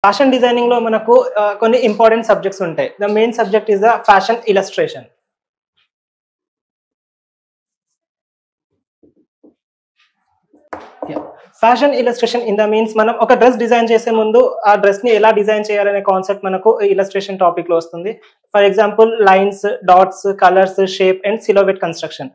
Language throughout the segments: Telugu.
ఫ్యాషన్ డిజైనింగ్ లో మనకు కొన్ని ఇంపార్టెంట్ సబ్జెక్ట్స్ ఉంటాయి. The main subject is the fashion illustration. Fashion illustration in the means మనం ఒక డ్రెస్ డిజైన్ చేసే ముందు ఆ డ్రెస్ ని ఎలా డిజైన్ చేయాలనే కాన్సెప్ట్ మనకు ఇలస్ట్రేషన్ టాపిక్ లో వస్తుంది. For example lines, dots, colours, shape and silhouette construction.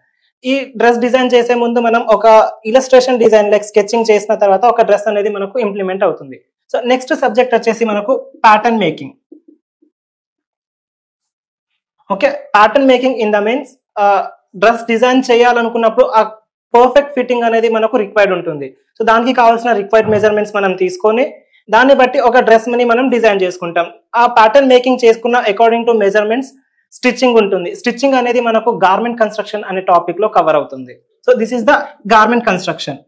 ఈ డ్రెస్ డిజైన్ చేసే ముందు మనం ఒక ఇలస్ట్రేషన్ డిజైన్ లైక్ స్కెచింగ్ చేసిన తర్వాత ఒక డ్రెస్ అనేది మనకు ఇంప్లిమెంట్ అవుతుంది. సో నెక్స్ట్ సబ్జెక్ట్ వచ్చేసి మనకు pattern making. Okay, pattern making in the means dress design చేయాలనుకున్నప్పుడు ఆ పర్ఫెక్ట్ ఫిట్టింగ్ అనేది మనకు రిక్వైర్డ్ ఉంటుంది. సో దానికి కావాల్సిన రిక్వైర్డ్ మెజర్మెంట్స్ మనం తీసుకొని దాన్ని బట్టి ఒక డ్రెస్ ని మనం డిజైన్ చేసుకుంటాం. ఆ ప్యాటర్న్ మేకింగ్ చేసుకున్న అకార్డింగ్ టు మెజర్మెంట్స్ స్టిచ్చింగ్ ఉంటుంది. స్టిచ్చింగ్ అనేది మనకు గార్మెంట్ కన్స్ట్రక్షన్ అనే టాపిక్ లో కవర్ అవుతుంది. So this is the garment construction.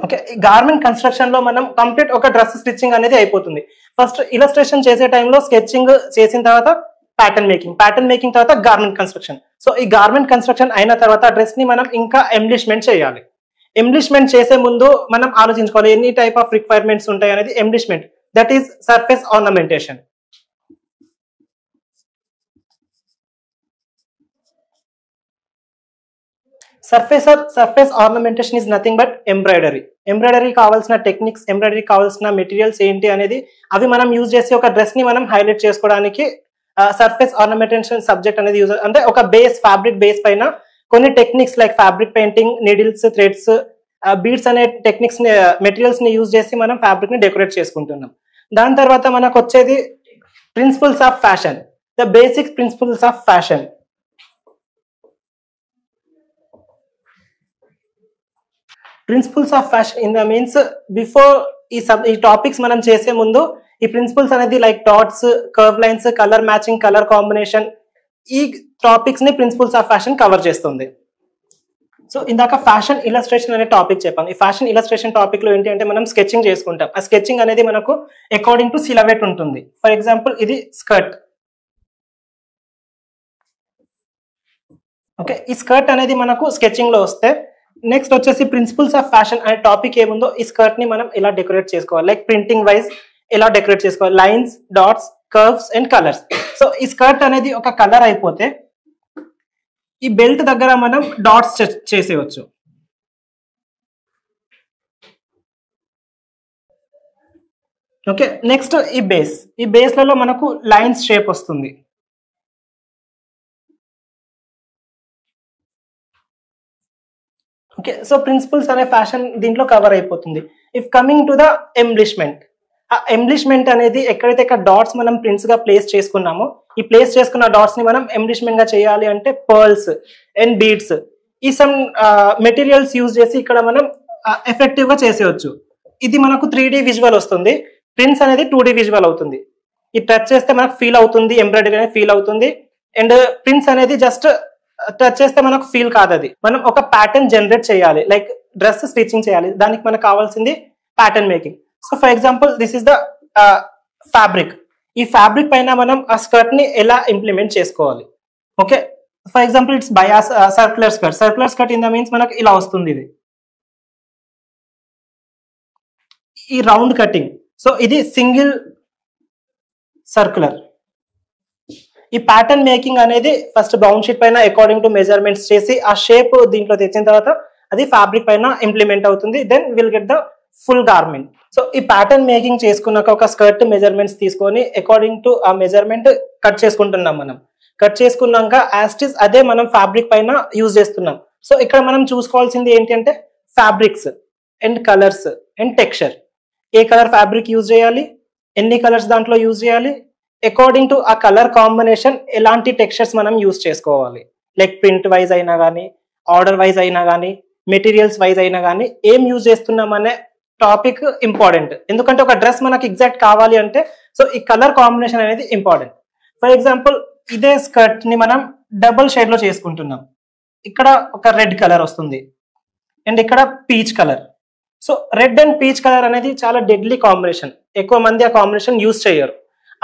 Okay, garment construction లో మనం కంప్లీట్ ఒక డ్రెస్ స్టిచ్చింగ్ అనేది అయిపోతుంది. ఫస్ట్ ఇలస్ట్రేషన్ చేసే టైంలో స్కెచింగ్ చేసిన తర్వాత ప్యాటర్న్ మేకింగ్ తర్వాత గార్మెంట్ కన్స్ట్రక్షన్. సో ఈ గార్మెంట్ కన్స్ట్రక్షన్ అయిన తర్వాత డ్రెస్ ని మనం ఇంకా ఎంబ్లిష్మెంట్ చేయాలి. ఎంబ్లిష్మెంట్ చేసే ముందు మనం ఆలోచించుకోవాలి ఎన్ని టైప్ ఆఫ్ రిక్వైర్మెంట్స్ ఉంటాయి అనేది. Embellishment, that is surface ornamentation. Surface ornamentation is nothing but embroidery. Embroidery కావాల్సిన టెక్నిక్స్, ఎంబ్రాయిడరీ కావాల్సిన మెటీరియల్స్ ఏంటి అనేది అవి మనం యూజ్ చేసి ఒక డ్రెస్ ని మనం హైలైట్ చేసుకోవడానికి సర్ఫేస్ ఆర్నమెంటేషన్ సబ్జెక్ట్ అనేది యూజ్, అంటే ఒక బేస్, ఫ్యాబ్రిక్ బేస్ పైన కొన్ని techniques like fabric painting, needles, threads, beads అనే టెక్నిక్స్ ని, మెటీరియల్స్ ని యూజ్ చేసి మనం ఫ్యాబ్రిక్ ని డెకరేట్ చేసుకుంటున్నాం. దాని తర్వాత మనకు వచ్చేది principles of fashion, the basic principles of fashion. Principles of fashion in the means before ఈ టాపిక్స్ మనం చేసే ముందు ఈ ప్రిన్సిపల్స్ అనేది like dots, curve lines, colour matching, colour combination, ఈ టాపిక్స్ ని ప్రిన్సిపల్స్ ఆఫ్ ఫ్యాషన్ కవర్ చేస్తుంది. సో ఇందాక ఫ్యాషన్ ఇలస్ట్రేషన్ అనే టాపిక్ చెప్పాను. ఈ ఫ్యాషన్ ఇలస్ట్రేషన్ టాపిక్ లో ఏంటి అంటే మనం స్కెచింగ్ చేసుకుంటాం. ఆ స్కెచింగ్ అనేది మనకు అకార్డింగ్ టు సిలవేట్ ఉంటుంది. ఫర్ ఎగ్జాంపుల్ ఇది స్కర్ట్. ఓకే, ఈ స్కర్ట్ అనేది మనకు స్కెచింగ్ లో వస్తే నెక్స్ట్ వచ్చేసి ప్రిన్సిపల్స్ ఆఫ్ ఫ్యాషన్ అనే టాపిక్ ఏముందో ఈ స్కర్ట్ ని మనం ఎలా డెకరేట్ చేసుకోవాలి, లైక్ ప్రింటింగ్ వైజ్ ఎలా డెకరేట్ చేసుకోవాలి, lines, dots, curves and colours. So ఈ స్కర్ట్ అనేది ఒక కలర్ అయిపోతే ఈ బెల్ట్ దగ్గర మనం డాట్స్ చేసేయచ్చు. ఓకే, నెక్స్ట్ ఈ బేస్లలో మనకు లైన్స్ షేప్ వస్తుంది. ఓకే, సో ప్రిన్సిపల్స్ అనే ఫ్యాషన్ దీంట్లో కవర్ అయిపోతుంది. If coming to the embellishment, ఆ ఎంబ్లిష్మెంట్ అనేది ఎక్కడైతే ఇక్కడ డాట్స్ మనం ప్రింట్స్ గా ప్లేస్ చేసుకున్నామో ఈ ప్లేస్ చేసుకున్న డాట్స్ ని మనం ఎంబ్లిష్మెంట్ గా చేయాలి అంటే పర్ల్స్ అండ్ బీడ్స్, ఈ సమ్ మెటీరియల్స్ యూజ్ చేసి ఇక్కడ మనం ఎఫెక్టివ్ గా చేసేయచ్చు. ఇది మనకు 3D విజువల్ వస్తుంది. ప్రింట్స్ అనేది 2D విజువల్ అవుతుంది. ఈ టచ్ చేస్తే మనకు ఫీల్ అవుతుంది, ఎంబ్రాయిడరీ అనేది ఫీల్ అవుతుంది. అండ్ ప్రింట్స్ అనేది జస్ట్ టచ్ చేస్తే మనకు ఫీల్ కాదు. అది మనం ఒక ప్యాటర్న్ జనరేట్ చేయాలి, లైక్ డ్రెస్ స్టిచ్చింగ్ చేయాలి. దానికి మనకు కావాల్సింది pattern making. So for example this is the fabric. ఈ ఫ్యాబ్రిక్ పైన మనం ఆ స్కర్ట్ ని ఎలా ఇంప్లిమెంట్ చేసుకోవాలి. Okay, for example it's bias circular skirt in the means మనకు ఇలా వస్తుంది. ఇది ఈ రౌండ్ కటింగ్. సో ఇది సింగిల్ సర్క్యులర్. ఈ ప్యాటర్న్ మేకింగ్ అనేది ఫస్ట్ బ్రౌన్ షీట్ పైన అకార్డింగ్ టు మెజర్మెంట్స్ చేసి ఆ షేప్ దీంట్లో తెచ్చిన తర్వాత అది ఫ్యాబ్రిక్ పైన ఇంప్లిమెంట్ అవుతుంది. Then will get the full garment. So ఈ ప్యాటర్న్ మేకింగ్ చేసుకున్నాక ఒక స్కర్ట్ మెజర్మెంట్స్ తీసుకొని అకార్డింగ్ టు ఆ మెజర్మెంట్ కట్ చేసుకుంటున్నాం. మనం కట్ చేసుకున్నాక యాస్టిస్ అదే మనం ఫ్యాబ్రిక్ పైన యూజ్ చేస్తున్నాం. సో ఇక్కడ మనం చూసుకోవాల్సింది ఏంటి అంటే fabrics and colours and texture. A colour fabric use చేయాలి, ఎన్ని కలర్స్ దాంట్లో యూజ్ చేయాలి, అకార్డింగ్ టు ఆ కలర్ కాంబినేషన్ ఎలాంటి టెక్స్చర్స్ మనం యూజ్ చేసుకోవాలి, లైక్ ప్రింట్ వైజ్ అయినా కానీ, ఆర్డర్ వైజ్ అయినా కానీ, మెటీరియల్స్ వైజ్ అయినా కానీ ఏం యూజ్ చేస్తున్నాం అనే టాపిక్ ఇంపార్టెంట్. ఎందుకంటే ఒక డ్రెస్ మనకి ఎగ్జాక్ట్ కావాలి అంటే సో ఈ కలర్ కాంబినేషన్ అనేది ఇంపార్టెంట్. ఫర్ ఎగ్జాంపుల్ ఇదే స్కర్ట్ ని మనం డబుల్ షేడ్ లో చేసుకుంటున్నాం. ఇక్కడ ఒక రెడ్ కలర్ వస్తుంది అండ్ ఇక్కడ peach colour. So red and peach colour అనేది చాలా డెడ్లీ కాంబినేషన్. ఎక్కువ మంది ఆ కాంబినేషన్ యూజ్ చేయరు.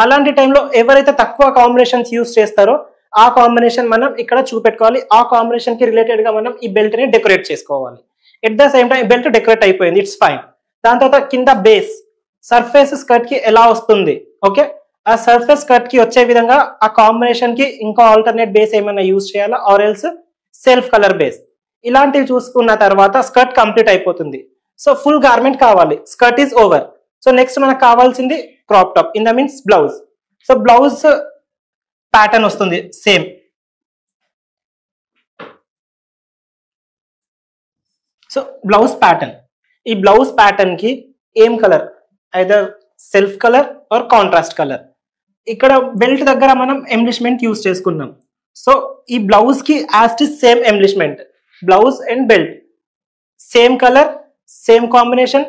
అలాంటి టైంలో ఎవరైతే తక్కువ కాంబినేషన్స్ యూజ్ చేస్తారో ఆ కాంబినేషన్ మనం ఇక్కడ చూపెట్టుకోవాలి. ఆ కాంబినేషన్ కి రిలేటెడ్ గా మనం ఈ బెల్ట్ ని డెకరేట్ చేసుకోవాలి. At the same time belt decorate అయిపోయింది, ఇట్స్ ఫైన్. దాని తర్వాత కింద బేస్ సర్ఫేస్ స్కర్ట్ కి ఎలా వస్తుంది, ఓకే, ఆ సర్ఫేస్ స్కర్ట్ కి వచ్చే విధంగా ఆ కాంబినేషన్ కి ఇంకా ఆల్టర్నేట్ బేస్ ఏమైనా యూజ్ చేయాలా, or else self colour base. ఇలాంటివి చూసుకున్న తర్వాత స్కర్ట్ కంప్లీట్ అయిపోతుంది. సో ఫుల్ గార్మెంట్ కావాలి, skirt is over. So next మనకు కావాల్సింది crop top, in the means blouse. So blouse pattern వస్తుంది సేమ్. సో బ్లౌజ్ ప్యాటర్న్, ఈ బ్లౌజ్ ప్యాటర్న్ కి ఏం colour, either self colour or contrast colour. ఇక్కడ బెల్ట్ దగ్గర మనం ఎంబ్లిష్మెంట్ యూజ్ చేసుకున్నాం. సో ఈ బ్లౌజ్ కి యాస్టిస్ same embellishment, blouse and belt same colour, same combination,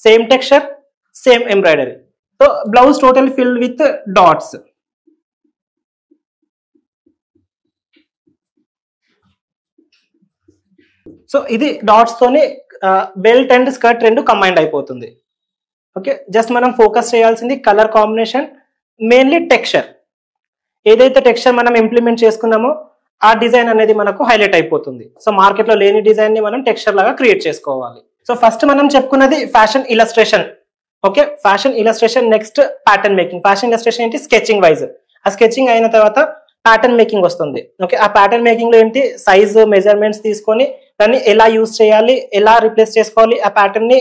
same texture, same embroidery. So blouse total filled with dots. So ఇది డాట్స్ తోనే బెల్ట్ అండ్ స్కర్ట్ రెండు కంబైండ్ అయిపోతుంది. ఓకే, జస్ట్ మనం ఫోకస్ చేయాల్సింది కలర్ కాంబినేషన్, మెయిన్లీ టెక్స్చర్. ఏదైతే టెక్స్చర్ మనం ఇంప్లిమెంట్ చేసుకున్నామో ఆ డిజైన్ అనేది మనకు హైలైట్ అయిపోతుంది. సో మార్కెట్ లో లేని డిజైన్ ని మనం టెక్స్చర్ లాగా క్రియేట్ చేసుకోవాలి. సో ఫస్ట్ మనం చెప్పుకున్నది fashion illustration. Okay, fashion illustration, next pattern making. Fashion illustration ఏంటి, స్కెచింగ్ వైజ్. ఆ స్కెచింగ్ అయిన తర్వాత ప్యాటర్న్ మేకింగ్ వస్తుంది. ఓకే, ఆ ప్యాటర్న్ మేకింగ్ లో ఏంటి, సైజ్ మెజర్మెంట్స్ తీసుకొని దాన్ని ఎలా యూజ్ చేయాలి, ఎలా రిప్లేస్ చేసుకోవాలి, ఆ ప్యాటర్న్ ని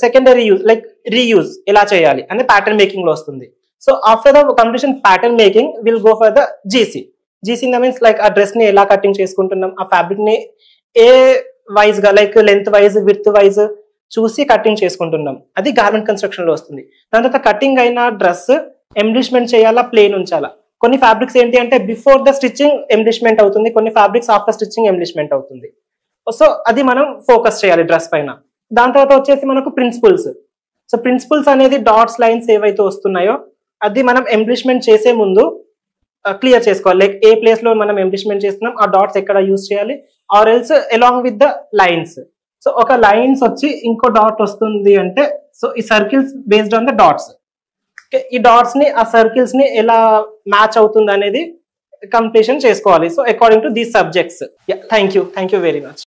సెకండరీ యూజ్ లైక్ రీయూజ్ ఎలా చేయాలి అని ప్యాటర్న్ మేకింగ్ లో వస్తుంది. So after the completion pattern making will go for the GC. GC in the means like ఆ డ్రెస్ ని ఎలా కటింగ్ చేసుకుంటున్నాం, ఆ ఫ్యాబ్రిక్ ని ఏ వైజ్ గా like length wise width wise చూసి కటింగ్ చేసుకుంటున్నాం, అది గార్మెంట్ కన్స్ట్రక్షన్ లో వస్తుంది. దాని తర్వాత కటింగ్ అయిన డ్రెస్ ఎంబ్లిష్మెంట్ చేయాలా, ప్లేన్ ఉంచాలా. కొన్ని ఫ్యాబ్రిక్స్ ఏంటి అంటే బిఫోర్ ద స్టిచ్చింగ్ ఎంబ్లిష్మెంట్ అవుతుంది, కొన్ని ఫ్యాబ్రిక్స్ ఆఫ్టర్ స్టిచ్చింగ్ ఎంబ్లిష్మెంట్ అవుతుంది. సో అది మనం ఫోకస్ చేయాలి డ్రెస్ పైన. దాని తర్వాత వచ్చేసి మనకు ప్రిన్సిపల్స్. సో ప్రిన్సిపల్స్ అనేది డాట్స్ లైన్స్ ఏవైతే వస్తున్నాయో అది మనం ఎంబ్లిష్మెంట్ చేసే ముందు క్లియర్ చేసుకోవాలి. లైక్ ఏ ప్లేస్ లో మనం ఎంబ్లిష్మెంట్ చేస్తున్నాం, ఆ డాట్స్ ఎక్కడ యూజ్ చేయాలి, or else along with the lines. So ఒక లైన్స్ వచ్చి ఇంకో డాట్ వస్తుంది అంటే సో ఈ circles based on the dots. ఈ డాట్స్ ని ఆ సర్కిల్స్ ని ఎలా మ్యాచ్ అవుతుంది అనేది కంప్లీషన్ చేసుకోవాలి. So according to these subjects. Thank you very much.